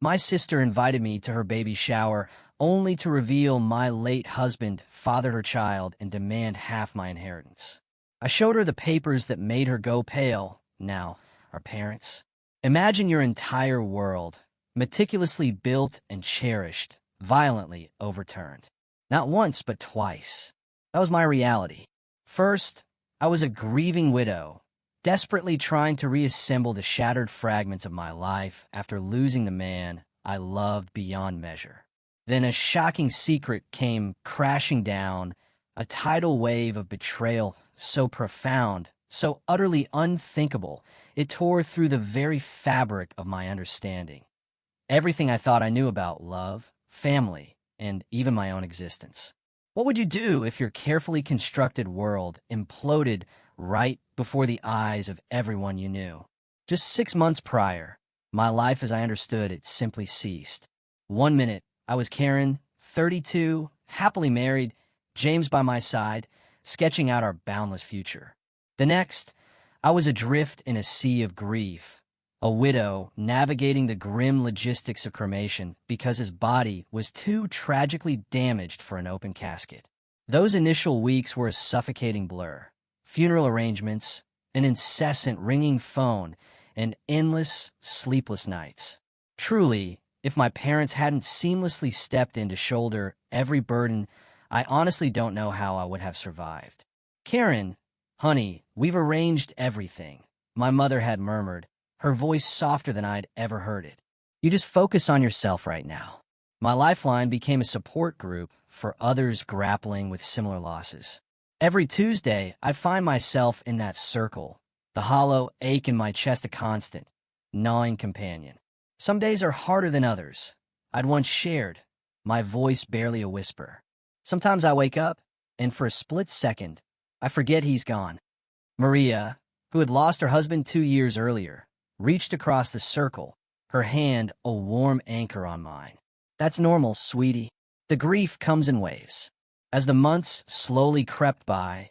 My sister invited me to her baby shower only to reveal my late husband fathered her child and demand half my inheritance. I showed her the papers that made her go pale. Now, our parents. Imagine your entire world, meticulously built and cherished, violently overturned. Not once, but twice. That was my reality. First, I was a grieving widow, desperately trying to reassemble the shattered fragments of my life after losing the man I loved beyond measure. Then a shocking secret came crashing down, a tidal wave of betrayal so profound, so utterly unthinkable, it tore through the very fabric of my understanding. Everything I thought I knew about love, family, and even my own existence. What would you do if your carefully constructed world imploded right before the eyes of everyone you knew? Just 6 months prior, my life as I understood it simply ceased. One minute, I was Karen, 32, happily married, James by my side, sketching out our boundless future. The next, I was adrift in a sea of grief, a widow navigating the grim logistics of cremation because his body was too tragically damaged for an open casket. Those initial weeks were a suffocating blur. Funeral arrangements, an incessant ringing phone, and endless, sleepless nights. Truly, if my parents hadn't seamlessly stepped in to shoulder every burden, I honestly don't know how I would have survived. Karen, honey, we've arranged everything, my mother had murmured, her voice softer than I'd ever heard it. You just focus on yourself right now. My lifeline became a support group for others grappling with similar losses. Every Tuesday, I'd find myself in that circle, the hollow ache in my chest a constant, gnawing companion. Some days are harder than others. I'd once shared, my voice barely a whisper. Sometimes I wake up, and for a split second, I forget he's gone. Maria, who had lost her husband 2 years earlier, reached across the circle, her hand a warm anchor on mine. That's normal, sweetie. The grief comes in waves. As the months slowly crept by,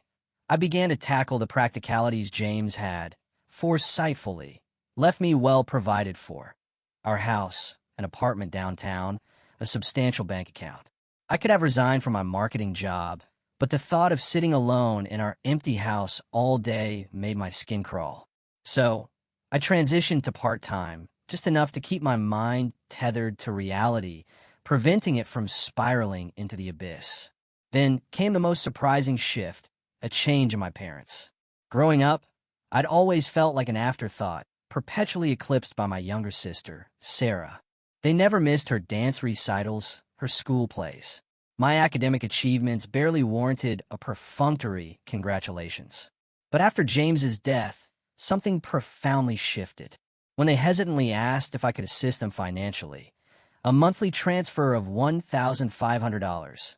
I began to tackle the practicalities James had, foresightfully, left me well provided for. Our house, an apartment downtown, a substantial bank account. I could have resigned from my marketing job, but the thought of sitting alone in our empty house all day made my skin crawl. So, I transitioned to part-time, just enough to keep my mind tethered to reality, preventing it from spiraling into the abyss. Then came the most surprising shift, a change in my parents. Growing up, I'd always felt like an afterthought, perpetually eclipsed by my younger sister, Sarah. They never missed her dance recitals, her school plays. My academic achievements barely warranted a perfunctory congratulations. But after James's death, something profoundly shifted. When they hesitantly asked if I could assist them financially, a monthly transfer of $1,500,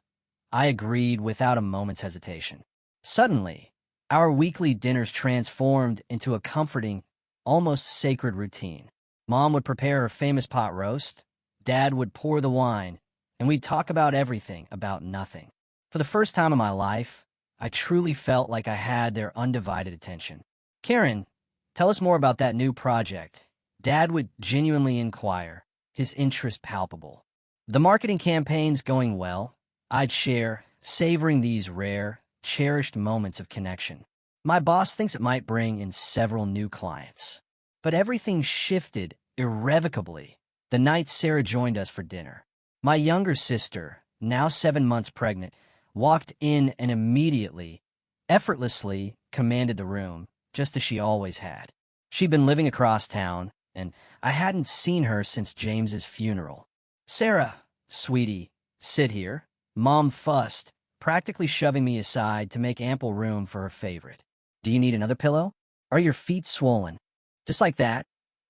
I agreed without a moment's hesitation. Suddenly, our weekly dinners transformed into a comforting, almost sacred routine. Mom would prepare her famous pot roast, Dad would pour the wine, and we'd talk about everything, about nothing. For the first time in my life, I truly felt like I had their undivided attention. Karen, tell us more about that new project. Dad would genuinely inquire, his interest palpable. The marketing campaign's going well, I'd share, savoring these rare, cherished moments of connection. My boss thinks it might bring in several new clients. But everything shifted irrevocably the night Sarah joined us for dinner. My younger sister, now 7 months pregnant, walked in and immediately, effortlessly commanded the room, just as she always had. She'd been living across town, and I hadn't seen her since James's funeral. "Sarah, sweetie, sit here." Mom fussed, practically shoving me aside to make ample room for her favorite. "Do you need another pillow? Are your feet swollen?" Just like that,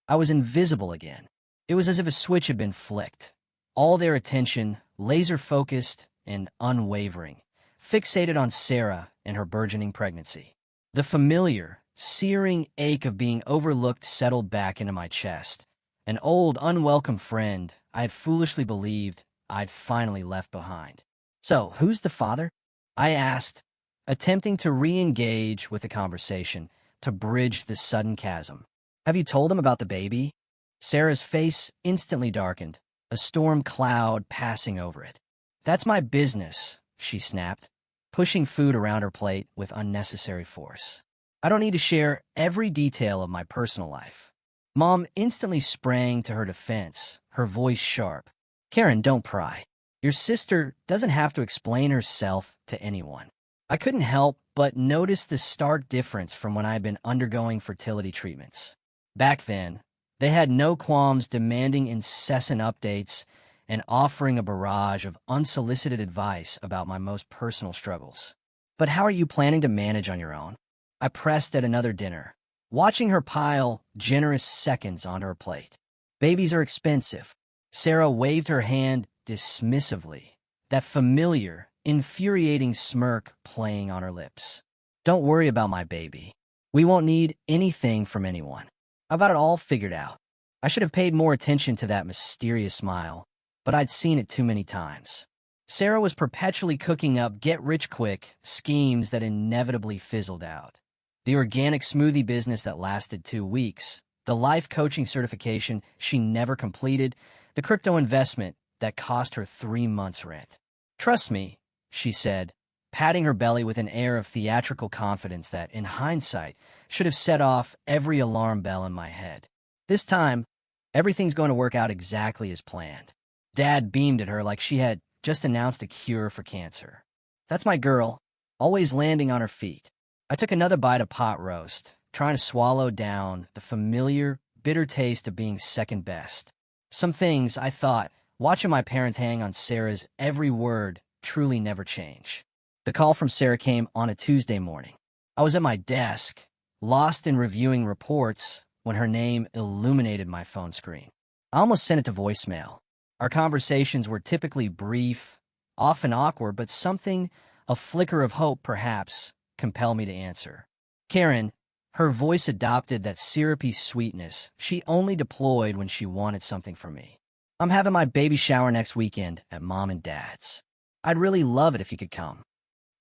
I was invisible again. It was as if a switch had been flicked. All their attention, laser-focused and unwavering, fixated on Sarah and her burgeoning pregnancy. The familiar, searing ache of being overlooked settled back into my chest. An old, unwelcome friend I had foolishly believed I'd finally left behind. "So, who's the father?" I asked, attempting to re-engage with the conversation, to bridge this sudden chasm. "Have you told him about the baby?" Sarah's face instantly darkened, a storm cloud passing over it. "That's my business," she snapped, pushing food around her plate with unnecessary force. "I don't need to share every detail of my personal life." Mom instantly sprang to her defense, her voice sharp. "Karen, don't pry. Your sister doesn't have to explain herself to anyone." I couldn't help but notice the stark difference from when I had been undergoing fertility treatments. Back then, they had no qualms demanding incessant updates and offering a barrage of unsolicited advice about my most personal struggles. "But how are you planning to manage on your own?" I pressed at another dinner, watching her pile generous seconds onto her plate. "Babies are expensive." Sarah waved her hand dismissively, that familiar, infuriating smirk playing on her lips. "Don't worry about my baby. We won't need anything from anyone. I've got it all figured out." I should have paid more attention to that mysterious smile, but I'd seen it too many times. Sarah was perpetually cooking up get-rich-quick schemes that inevitably fizzled out. The organic smoothie business that lasted 2 weeks, the life coaching certification she never completed, the crypto investment that cost her 3 months' rent. "Trust me," she said, patting her belly with an air of theatrical confidence that, in hindsight, should have set off every alarm bell in my head. "This time, everything's going to work out exactly as planned." Dad beamed at her like she had just announced a cure for cancer. "That's my girl, always landing on her feet." I took another bite of pot roast, trying to swallow down the familiar, bitter taste of being second best. Some things, I thought, watching my parents hang on Sarah's every word, truly never change. The call from Sarah came on a Tuesday morning. I was at my desk, lost in reviewing reports, when her name illuminated my phone screen. I almost sent it to voicemail. Our conversations were typically brief, often awkward, but something, a flicker of hope perhaps, compelled me to answer. Karen, her voice adopted that syrupy sweetness she only deployed when she wanted something from me. "I'm having my baby shower next weekend at Mom and Dad's. I'd really love it if you could come."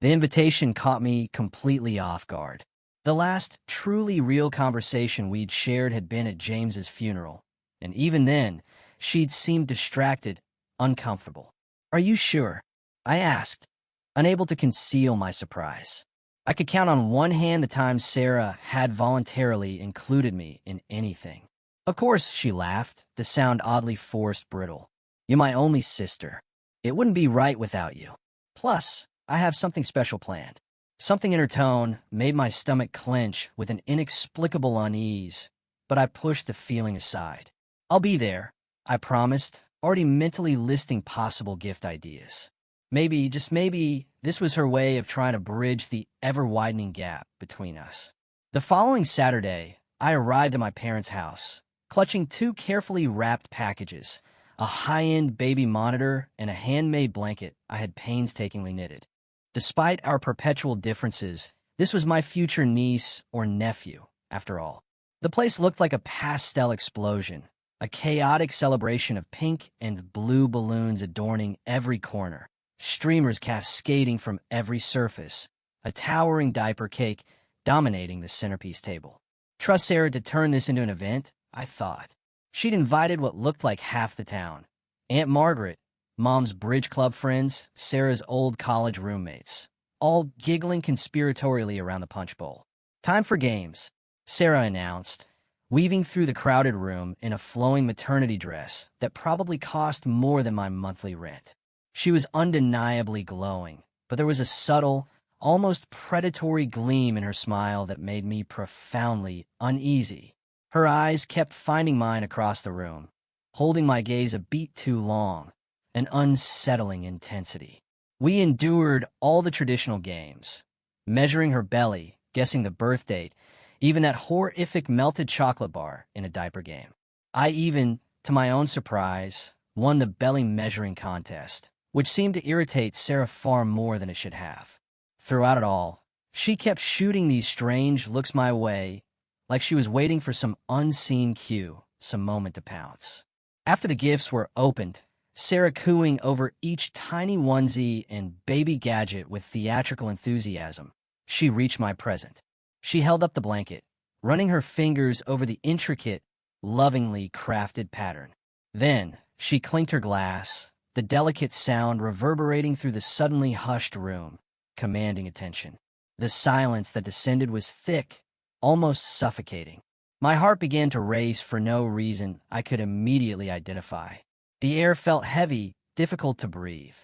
The invitation caught me completely off guard. The last truly real conversation we'd shared had been at James's funeral, and even then, she'd seemed distracted, uncomfortable. "Are you sure?" I asked, unable to conceal my surprise. I could count on one hand the times Sarah had voluntarily included me in anything. "Of course," she laughed, the sound oddly forced, brittle. "You're my only sister. It wouldn't be right without you. Plus, I have something special planned." Something in her tone made my stomach clench with an inexplicable unease, but I pushed the feeling aside. "I'll be there," I promised, already mentally listing possible gift ideas. Maybe, just maybe, this was her way of trying to bridge the ever-widening gap between us. The following Saturday, I arrived at my parents' house, clutching 2 carefully wrapped packages, a high-end baby monitor and a handmade blanket I had painstakingly knitted. Despite our perpetual differences, this was my future niece or nephew, after all. The place looked like a pastel explosion, a chaotic celebration of pink and blue balloons adorning every corner, streamers cascading from every surface, a towering diaper cake dominating the centerpiece table. Trust Sarah to turn this into an event, I thought. She'd invited what looked like half the town. Aunt Margaret, Mom's bridge club friends, Sarah's old college roommates, all giggling conspiratorially around the punch bowl. "Time for games," Sarah announced, weaving through the crowded room in a flowing maternity dress that probably cost more than my monthly rent. She was undeniably glowing, but there was a subtle, almost predatory gleam in her smile that made me profoundly uneasy. Her eyes kept finding mine across the room, holding my gaze a beat too long, an unsettling intensity. We endured all the traditional games, measuring her belly, guessing the birth date, even that horrific melted chocolate bar in a diaper game. I even, to my own surprise, won the belly measuring contest, which seemed to irritate Sarah far more than it should have. Throughout it all, she kept shooting these strange looks my way, like she was waiting for some unseen cue, some moment to pounce. After the gifts were opened, Sarah cooing over each tiny onesie and baby gadget with theatrical enthusiasm, she reached my present. She held up the blanket, running her fingers over the intricate, lovingly crafted pattern. Then she clinked her glass, the delicate sound reverberating through the suddenly hushed room, commanding attention. The silence that descended was thick, almost suffocating. My heart began to race for no reason I could immediately identify. The air felt heavy, difficult to breathe.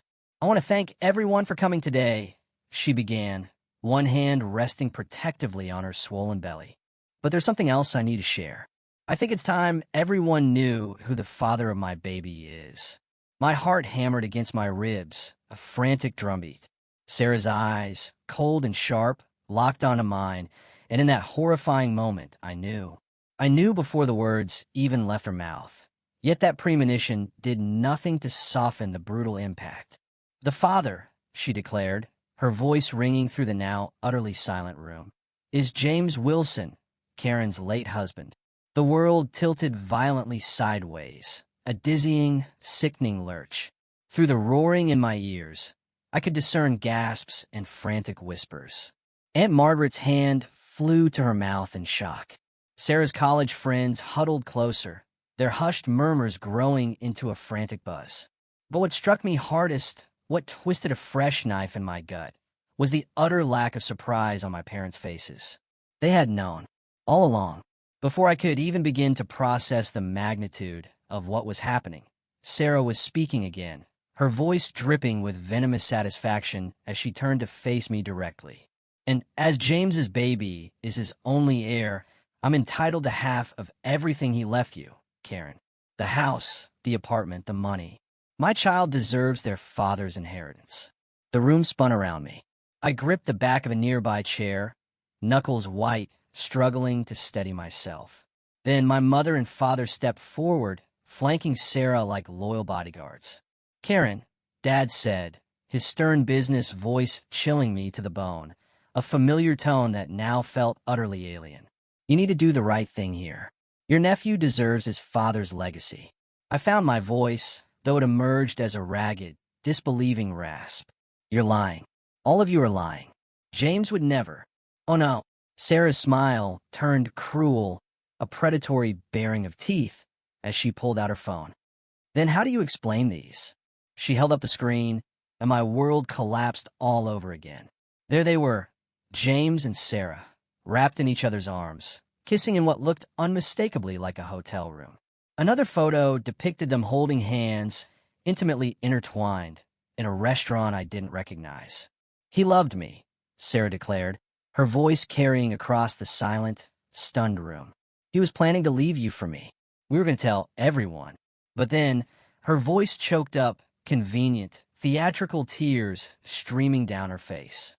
"I want to thank everyone for coming today," she began, one hand resting protectively on her swollen belly. "But there's something else I need to share. I think it's time everyone knew who the father of my baby is." My heart hammered against my ribs, a frantic drumbeat. Sarah's eyes, cold and sharp, locked onto mine, and in that horrifying moment, I knew. I knew before the words even left her mouth. Yet that premonition did nothing to soften the brutal impact. "The father," she declared, her voice ringing through the now utterly silent room, "is James Wilson, Karen's late husband." The world tilted violently sideways, a dizzying, sickening lurch. Through the roaring in my ears, I could discern gasps and frantic whispers. Aunt Margaret's hand flew to her mouth in shock. Sarah's college friends huddled closer, their hushed murmurs growing into a frantic buzz. But what struck me hardest, what twisted a fresh knife in my gut, was the utter lack of surprise on my parents' faces. They had known, all along. Before I could even begin to process the magnitude of what was happening, Sarah was speaking again, her voice dripping with venomous satisfaction as she turned to face me directly. "And as James's baby is his only heir, I'm entitled to half of everything he left you, Karen. The house, the apartment, the money. My child deserves their father's inheritance." The room spun around me. I gripped the back of a nearby chair, knuckles white, struggling to steady myself. Then my mother and father stepped forward, flanking Sarah like loyal bodyguards. "Karen," Dad said, his stern business voice chilling me to the bone, a familiar tone that now felt utterly alien. "You need to do the right thing here. Your nephew deserves his father's legacy." I found my voice, though it emerged as a ragged, disbelieving rasp. "You're lying. All of you are lying. James would never." "Oh no." Sarah's smile turned cruel, a predatory baring of teeth, as she pulled out her phone. "Then how do you explain these?" She held up the screen, and my world collapsed all over again. There they were, James and Sarah, wrapped in each other's arms, kissing in what looked unmistakably like a hotel room. Another photo depicted them holding hands, intimately intertwined, in a restaurant I didn't recognize. "He loved me," Sarah declared, her voice carrying across the silent, stunned room. "He was planning to leave you for me. We were going to tell everyone." But then, her voice choked up, convenient, theatrical tears streaming down her face.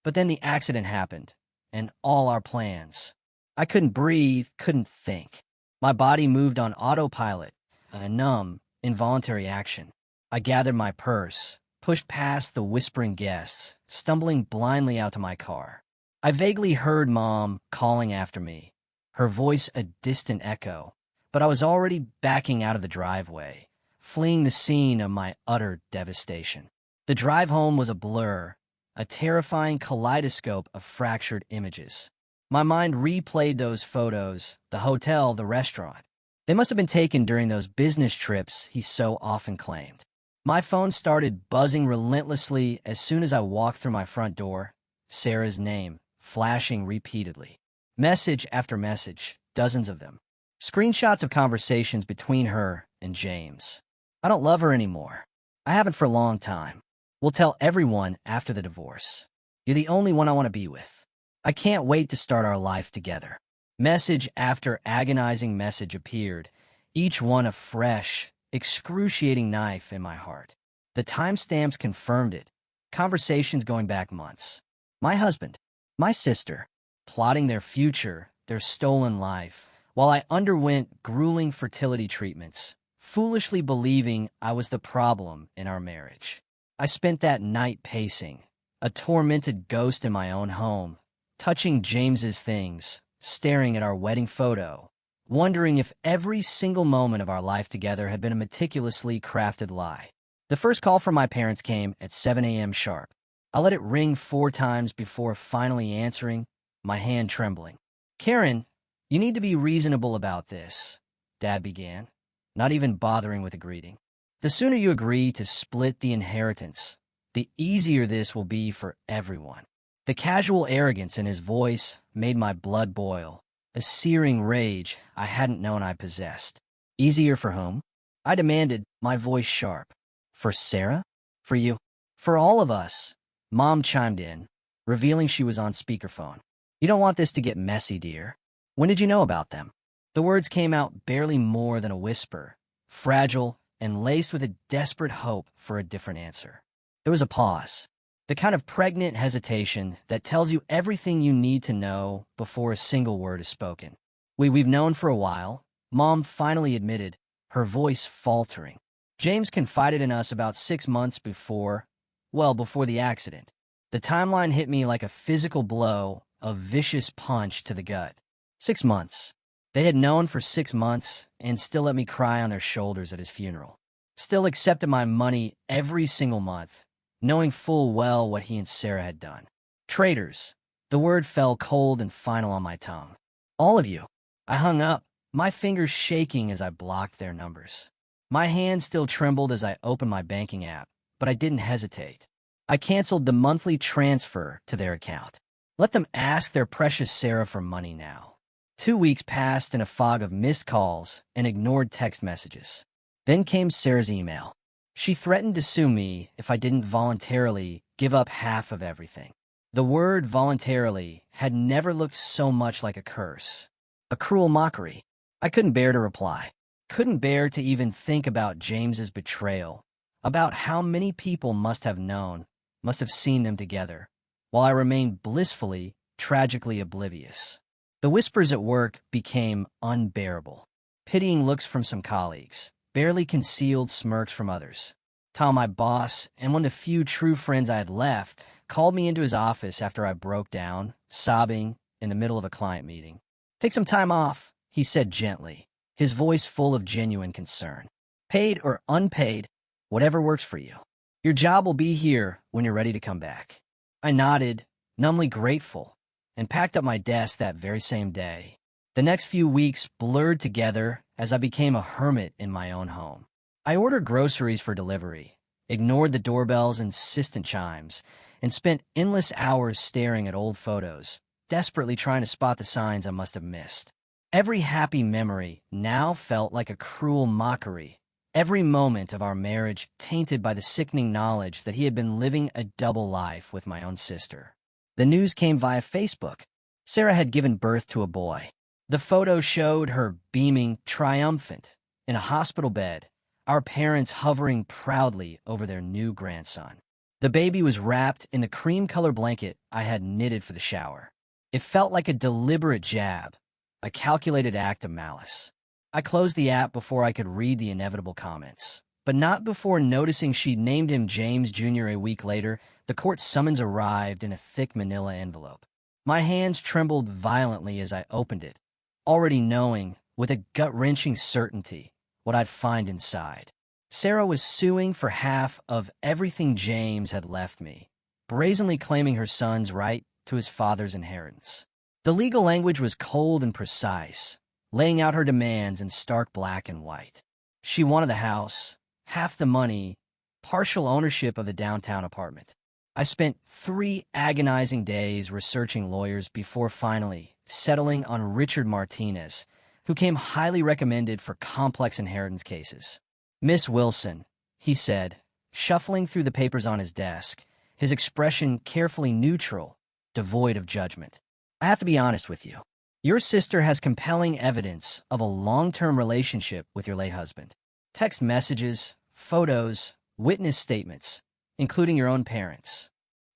"But then the accident happened, and all our plans. I couldn't breathe, couldn't think. My body moved on autopilot, a numb, involuntary action. I gathered my purse, pushed past the whispering guests, stumbling blindly out to my car. I vaguely heard Mom calling after me, her voice a distant echo, but I was already backing out of the driveway, fleeing the scene of my utter devastation. The drive home was a blur, a terrifying kaleidoscope of fractured images. My mind replayed those photos, the hotel, the restaurant. They must have been taken during those business trips he so often claimed. My phone started buzzing relentlessly as soon as I walked through my front door, Sarah's name flashing repeatedly. Message after message, dozens of them. Screenshots of conversations between her and James. "I don't love her anymore. I haven't for a long time. We'll tell everyone after the divorce. You're the only one I want to be with. I can't wait to start our life together." Message after agonizing message appeared, each one a fresh, excruciating knife in my heart. The timestamps confirmed it, conversations going back months. My husband, my sister, plotting their future, their stolen life, while I underwent grueling fertility treatments, foolishly believing I was the problem in our marriage. I spent that night pacing, a tormented ghost in my own home, touching James's things, staring at our wedding photo, wondering if every single moment of our life together had been a meticulously crafted lie. The first call from my parents came at 7 a.m. sharp. I let it ring 4 times before finally answering, my hand trembling. "Karen, you need to be reasonable about this," Dad began, not even bothering with a greeting. "The sooner you agree to split the inheritance, the easier this will be for everyone." The casual arrogance in his voice made my blood boil, a searing rage I hadn't known I possessed. "Easier for whom?" I demanded, my voice sharp. "For Sarah? For you? For all of us," Mom chimed in, revealing she was on speakerphone. "You don't want this to get messy, dear. When did you know about them?" The words came out barely more than a whisper, fragile and laced with a desperate hope for a different answer. There was a pause, the kind of pregnant hesitation that tells you everything you need to know before a single word is spoken. We've known for a while," Mom finally admitted, her voice faltering. "James confided in us about 6 months before the accident. The timeline hit me like a physical blow, a vicious punch to the gut. 6 months. They had known for 6 months and still let me cry on their shoulders at his funeral. Still accepted my money every single month, knowing full well what he and Sarah had done. Traitors." The word fell cold and final on my tongue. "All of you." I hung up, my fingers shaking as I blocked their numbers. My hand still trembled as I opened my banking app, but I didn't hesitate. I canceled the monthly transfer to their account. Let them ask their precious Sarah for money now. 2 weeks passed in a fog of missed calls and ignored text messages. Then came Sarah's email. She threatened to sue me if I didn't voluntarily give up half of everything. The word voluntarily had never looked so much like a curse, a cruel mockery. I couldn't bear to reply, couldn't bear to even think about James's betrayal, about how many people must have known, must have seen them together, while I remained blissfully, tragically oblivious. The whispers at work became unbearable. Pitying looks from some colleagues, barely concealed smirks from others. Tom, my boss, and one of the few true friends I had left, called me into his office after I broke down, sobbing, in the middle of a client meeting. "Take some time off," he said gently, his voice full of genuine concern. "Paid or unpaid, whatever works for you. Your job will be here when you're ready to come back." I nodded, numbly grateful, and packed up my desk that very same day. The next few weeks blurred together as I became a hermit in my own home. I ordered groceries for delivery, ignored the doorbell's insistent chimes, and spent endless hours staring at old photos, desperately trying to spot the signs I must have missed. Every happy memory now felt like a cruel mockery, every moment of our marriage tainted by the sickening knowledge that he had been living a double life with my own sister. The news came via Facebook. Sarah had given birth to a boy. The photo showed her beaming, triumphant, in a hospital bed, our parents hovering proudly over their new grandson. The baby was wrapped in the cream-colored blanket I had knitted for the shower. It felt like a deliberate jab, a calculated act of malice. I closed the app before I could read the inevitable comments, but not before noticing she'd named him James Jr. A week later. The court summons arrived in a thick manila envelope. My hands trembled violently as I opened it, already knowing, with a gut-wrenching certainty, what I'd find inside. Sarah was suing for half of everything James had left me, brazenly claiming her son's right to his father's inheritance. The legal language was cold and precise, laying out her demands in stark black and white. She wanted the house, half the money, partial ownership of the downtown apartment. I spent 3 agonizing days researching lawyers before finally settling on Richard Martinez, who came highly recommended for complex inheritance cases. "Miss Wilson," he said, shuffling through the papers on his desk, his expression carefully neutral, devoid of judgment. "I have to be honest with you. Your sister has compelling evidence of a long-term relationship with your late husband. Text messages, photos, witness statements, including your own parents."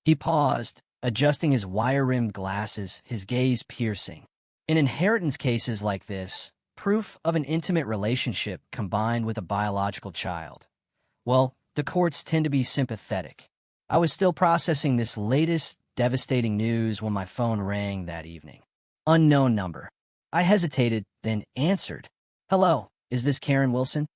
He paused, adjusting his wire-rimmed glasses, his gaze piercing. In inheritance cases like this, proof of an intimate relationship combined with a biological child, well, the courts tend to be sympathetic. I was still processing this latest devastating news when my phone rang that evening. Unknown number. I hesitated, then answered. "Hello, is this Karen Wilson?"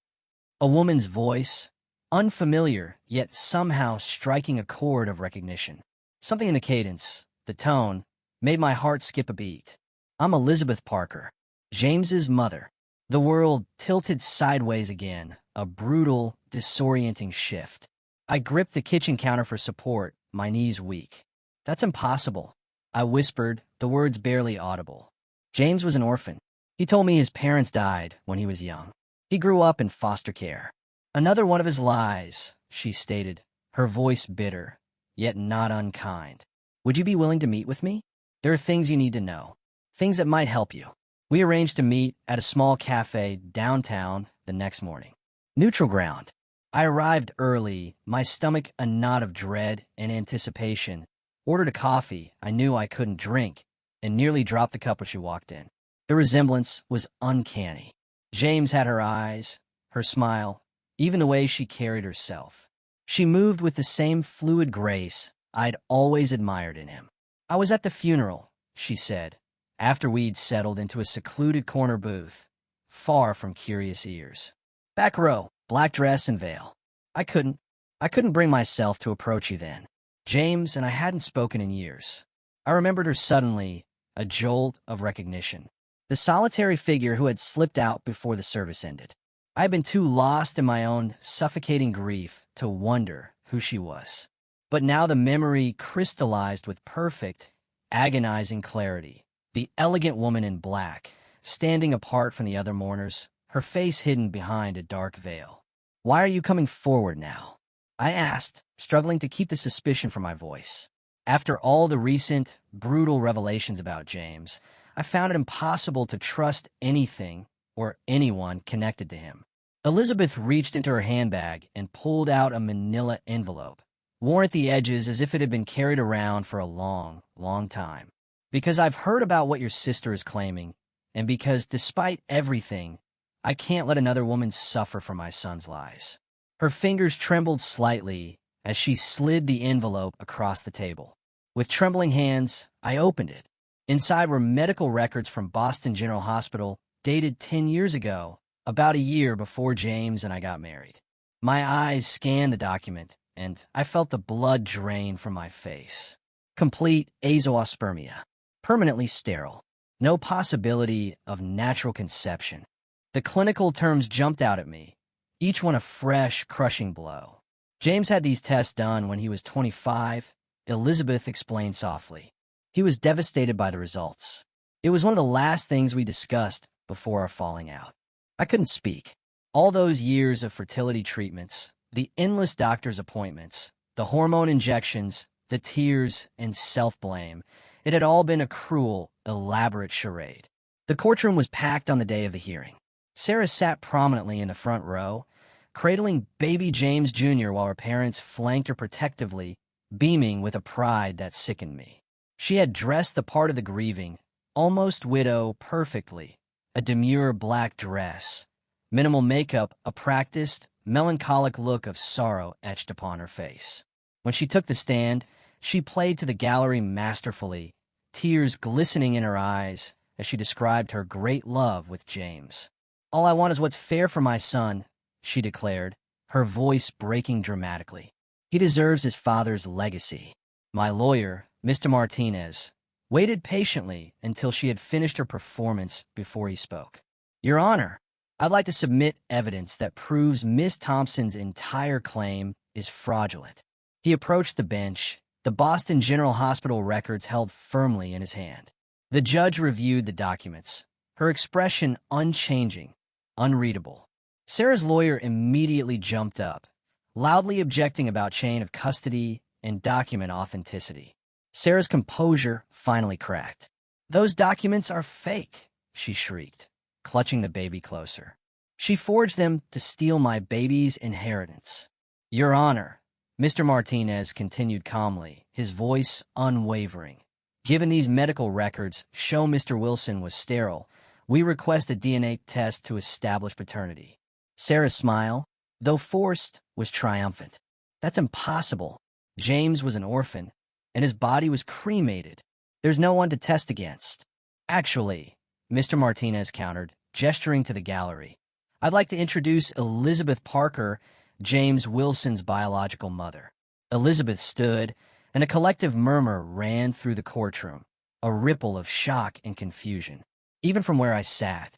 A woman's voice, unfamiliar, yet somehow striking a chord of recognition. Something in the cadence, the tone, made my heart skip a beat. "I'm Elizabeth Parker, James's mother." The world tilted sideways again, a brutal, disorienting shift. I gripped the kitchen counter for support, my knees weak. "That's impossible," I whispered, the words barely audible. "James was an orphan. He told me his parents died when he was young. He grew up in foster care." "Another one of his lies," she stated, her voice bitter, yet not unkind. "Would you be willing to meet with me? There are things you need to know, things that might help you." We arranged to meet at a small cafe downtown the next morning. Neutral ground. I arrived early, my stomach a knot of dread and anticipation, ordered a coffee I knew I couldn't drink, and nearly dropped the cup when she walked in. The resemblance was uncanny. James had her eyes, her smile, even the way she carried herself. She moved with the same fluid grace I'd always admired in him. "I was at the funeral," she said, after we'd settled into a secluded corner booth, far from curious ears. "Back row, black dress and veil. I couldn't bring myself to approach you then." James and I hadn't spoken in years. I remembered her suddenly, a jolt of recognition. The solitary figure who had slipped out before the service ended. I had been too lost in my own suffocating grief to wonder who she was. But now the memory crystallized with perfect, agonizing clarity. The elegant woman in black, standing apart from the other mourners, her face hidden behind a dark veil. "Why are you coming forward now?" I asked, struggling to keep the suspicion from my voice. After all the recent, brutal revelations about James, I found it impossible to trust anything or anyone connected to him. Elizabeth reached into her handbag and pulled out a manila envelope, worn at the edges as if it had been carried around for a long, long time. "Because I've heard about what your sister is claiming, and because, despite everything, I can't let another woman suffer for my son's lies." Her fingers trembled slightly as she slid the envelope across the table. With trembling hands, I opened it. Inside were medical records from Boston General Hospital, dated 10 years ago, about a year before James and I got married. My eyes scanned the document, and I felt the blood drain from my face. Complete azoospermia. Permanently sterile. No possibility of natural conception. The clinical terms jumped out at me, each one a fresh, crushing blow. "James had these tests done when he was 25, Elizabeth explained softly. "He was devastated by the results. It was one of the last things we discussed before our falling out." I couldn't speak. All those years of fertility treatments, the endless doctor's appointments, the hormone injections, the tears and self-blame, it had all been a cruel, elaborate charade. The courtroom was packed on the day of the hearing. Sarah sat prominently in the front row, cradling baby James Jr. while her parents flanked her protectively, beaming with a pride that sickened me. She had dressed the part of the grieving, almost widow perfectly, a demure black dress, minimal makeup, a practiced, melancholic look of sorrow etched upon her face. When she took the stand, she played to the gallery masterfully, tears glistening in her eyes as she described her great love with James. "All I want is what's fair for my son," she declared, her voice breaking dramatically. "He deserves his father's legacy." My lawyer, Mr. Martinez, waited patiently until she had finished her performance before he spoke. "Your Honor, I'd like to submit evidence that proves Miss Thompson's entire claim is fraudulent." He approached the bench, the Boston General Hospital records held firmly in his hand. The judge reviewed the documents, her expression unchanging, unreadable. Sarah's lawyer immediately jumped up, loudly objecting about chain of custody and document authenticity. Sarah's composure finally cracked. "Those documents are fake," she shrieked, clutching the baby closer. "She forged them to steal my baby's inheritance." "Your Honor," Mr. Martinez continued calmly, his voice unwavering. "Given these medical records show Mr. Wilson was sterile, we request a DNA test to establish paternity." Sarah's smile, though forced, was triumphant. "That's impossible. James was an orphan, and his body was cremated. There's no one to test against." "Actually," Mr. Martinez countered, gesturing to the gallery, "I'd like to introduce Elizabeth Parker, James Wilson's biological mother." Elizabeth stood, and a collective murmur ran through the courtroom, a ripple of shock and confusion. Even from where I sat,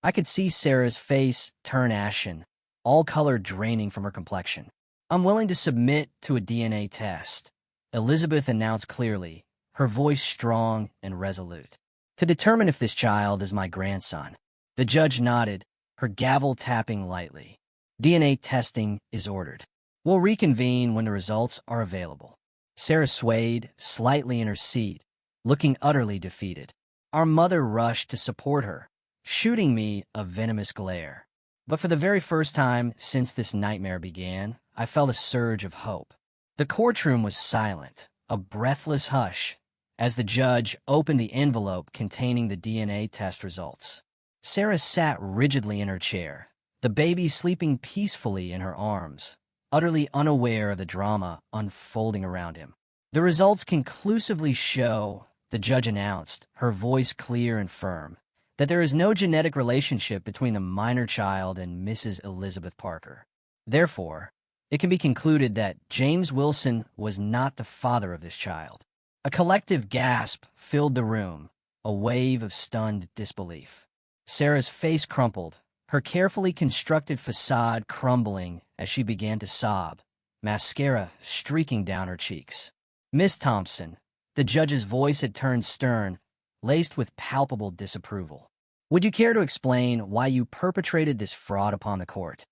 I could see Sarah's face turn ashen, all color draining from her complexion. I'm willing to submit to a DNA test, Elizabeth announced clearly, her voice strong and resolute, to determine if this child is my grandson. The judge nodded, her gavel tapping lightly. DNA testing is ordered. We'll reconvene when the results are available. Sarah swayed slightly in her seat, looking utterly defeated. Our mother rushed to support her, shooting me a venomous glare. But for the very first time since this nightmare began, I felt a surge of hope. The courtroom was silent, a breathless hush, as the judge opened the envelope containing the DNA test results. Sarah sat rigidly in her chair, the baby sleeping peacefully in her arms, utterly unaware of the drama unfolding around him. The results conclusively show, the judge announced, her voice clear and firm, that there is no genetic relationship between the minor child and Mrs. Elizabeth Parker. Therefore, it can be concluded that James Wilson was not the father of this child. A collective gasp filled the room, a wave of stunned disbelief. Sarah's face crumpled, her carefully constructed facade crumbling as she began to sob, mascara streaking down her cheeks. Miss Thompson, the judge's voice had turned stern, laced with palpable disapproval. Would you care to explain why you perpetrated this fraud upon the court?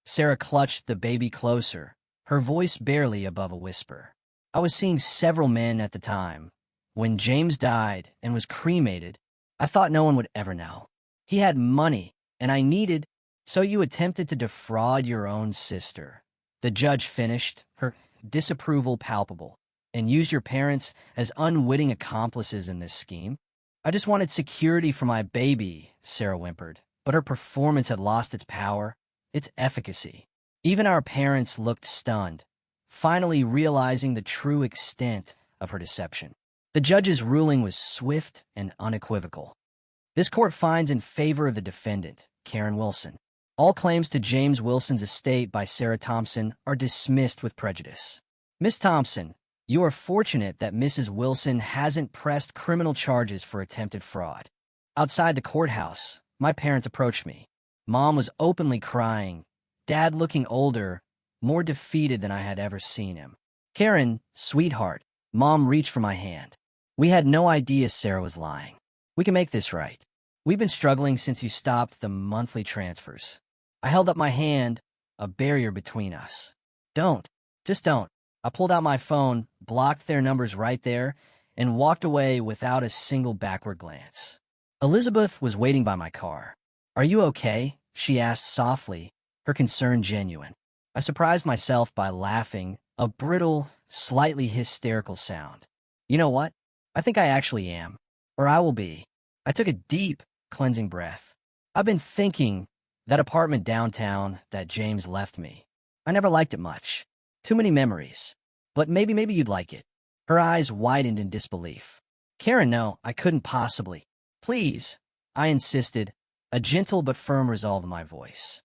Sarah clutched the baby closer, her voice barely above a whisper. I was seeing several men at the time. When James died and was cremated, I thought no one would ever know. He had money, and I needed, so you attempted to defraud your own sister. The judge finished, her disapproval palpable, and used your parents as unwitting accomplices in this scheme. I just wanted security for my baby, Sarah whimpered, but her performance had lost its power, its efficacy. Even our parents looked stunned, finally realizing the true extent of her deception. The judge's ruling was swift and unequivocal. This court finds in favor of the defendant, Karen Wilson. All claims to James Wilson's estate by Sarah Thompson are dismissed with prejudice. Miss Thompson, you are fortunate that Mrs. Wilson hasn't pressed criminal charges for attempted fraud. Outside the courthouse, my parents approached me. Mom was openly crying, Dad looking older, more defeated than I had ever seen him. Karen, sweetheart, Mom reached for my hand. We had no idea Sarah was lying. We can make this right. We've been struggling since you stopped the monthly transfers. I held up my hand, a barrier between us. Don't. Just don't. I pulled out my phone, blocked their numbers right there, and walked away without a single backward glance. Elizabeth was waiting by my car. Are you okay? She asked softly, her concern genuine. I surprised myself by laughing, a brittle, slightly hysterical sound. You know what? I think I actually am. Or I will be. I took a deep, cleansing breath. I've been thinking, that apartment downtown that James left me. I never liked it much. Too many memories. But maybe you'd like it. Her eyes widened in disbelief. Karen, no, I couldn't possibly. Please, I insisted, a gentle but firm resolve in my voice.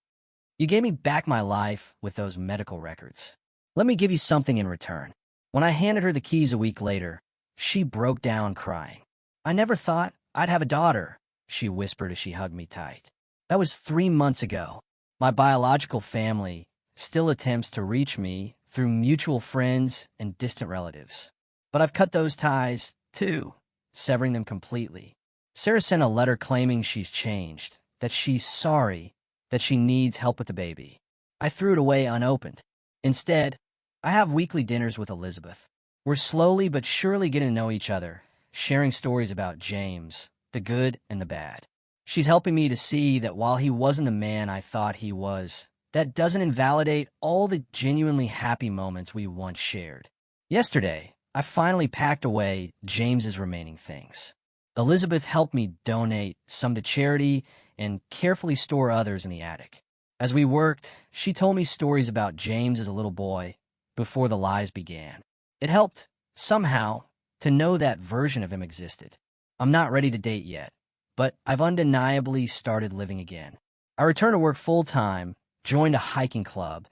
You gave me back my life with those medical records. Let me give you something in return. When I handed her the keys a week later, she broke down crying. I never thought I'd have a daughter, she whispered as she hugged me tight. That was 3 months ago. My biological family still attempts to reach me through mutual friends and distant relatives. But I've cut those ties, too, severing them completely. Sarah sent a letter claiming she's changed, that she's sorry, that she needs help with the baby. I threw it away unopened. Instead, I have weekly dinners with Elizabeth. We're slowly but surely getting to know each other, sharing stories about James, the good and the bad. She's helping me to see that while he wasn't the man I thought he was, that doesn't invalidate all the genuinely happy moments we once shared. Yesterday, I finally packed away James's remaining things. Elizabeth helped me donate some to charity and carefully store others in the attic. As we worked, she told me stories about James as a little boy before the lies began. It helped, somehow, to know that version of him existed. I'm not ready to date yet, but I've undeniably started living again. I returned to work full-time, joined a hiking club,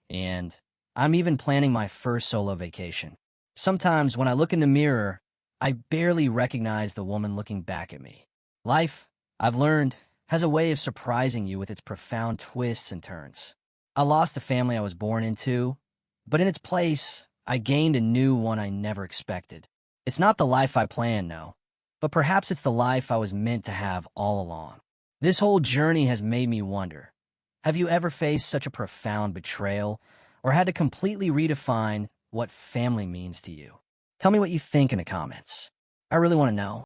and I'm even planning my first solo vacation. Sometimes when I look in the mirror, I barely recognize the woman looking back at me. Life, I've learned, has a way of surprising you with its profound twists and turns. I lost the family I was born into, but in its place, I gained a new one I never expected. It's not the life I planned, no, but perhaps it's the life I was meant to have all along. This whole journey has made me wonder, have you ever faced such a profound betrayal or had to completely redefine what family means to you? Tell me what you think in the comments. I really want to know.